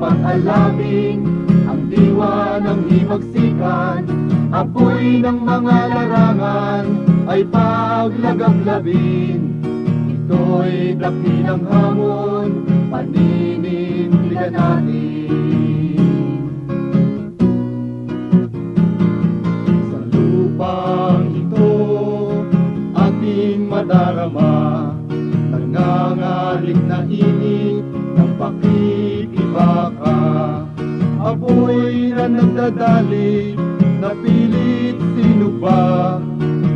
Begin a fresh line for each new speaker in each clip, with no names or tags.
pag-alabing, ang diwa ng himagsikan, apoy ng mga larangan ay paglagablabin. Ito'y dakilang hamon, paninindigan natin. Sa lupang ito, ating madarama, nangangalit na init ng pakikibaka. Apoy na nagdadali, napilit sinuba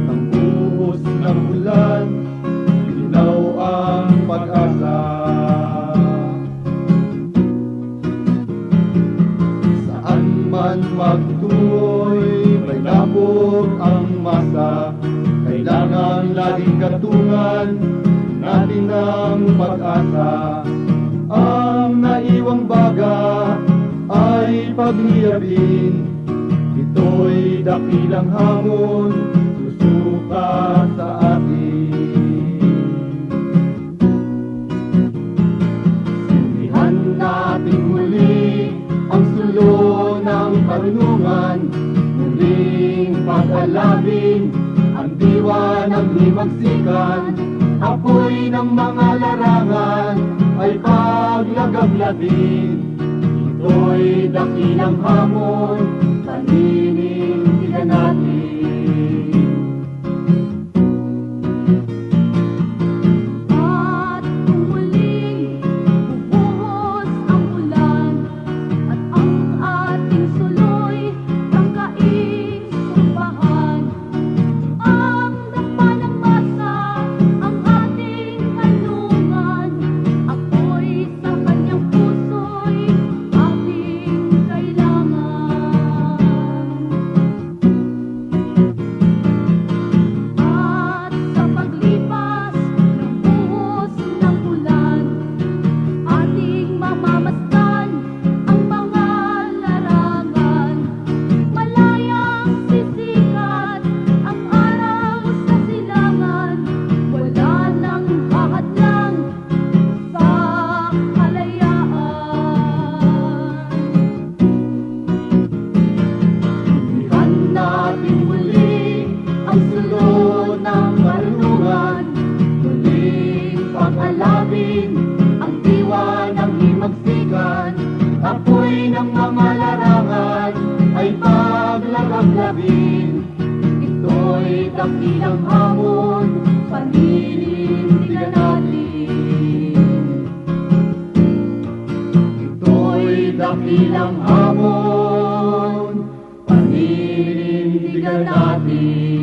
ng buhos ng ulan, linaw ang pag-asa. Saan man magtungo'y may labog ang masa, kailangan laging katungan natin ng pag-asa. Ang naiwang baga ay paghiyabin, ito'y dakilang hamon, susuka sa atin. Sindihan natin muli ang sulo ng karunungan, muling pag-alabing ang diwa ng himagsikan, apoy ng mga larangan ay paglagablabin. Ito'y dakilang hamon, paninindigan natin.
At kung muling bubuhos ang ulan, at ang ating sulo'y tangkaing sumbahan, ang dapa ng masa, ang ating kanlungan, apoy sa kanyang puso'y ating kailangan. At sa paglipas ng buhos ng ulan, ating mamamasdan ang mga larangan. Malayang sisikat ang araw sa silangan, wala nang hahadlang sa kalayaan.
Sindihan natin muli ang sulo ng karunungan, muling pag-alabing ang diwa ng himagsikan, apoy ng mga larangan ay paglagablabin. Ito'y dakilang hamon, paninindigan natin. Ito'y dakilang hamon, paninindigan natin.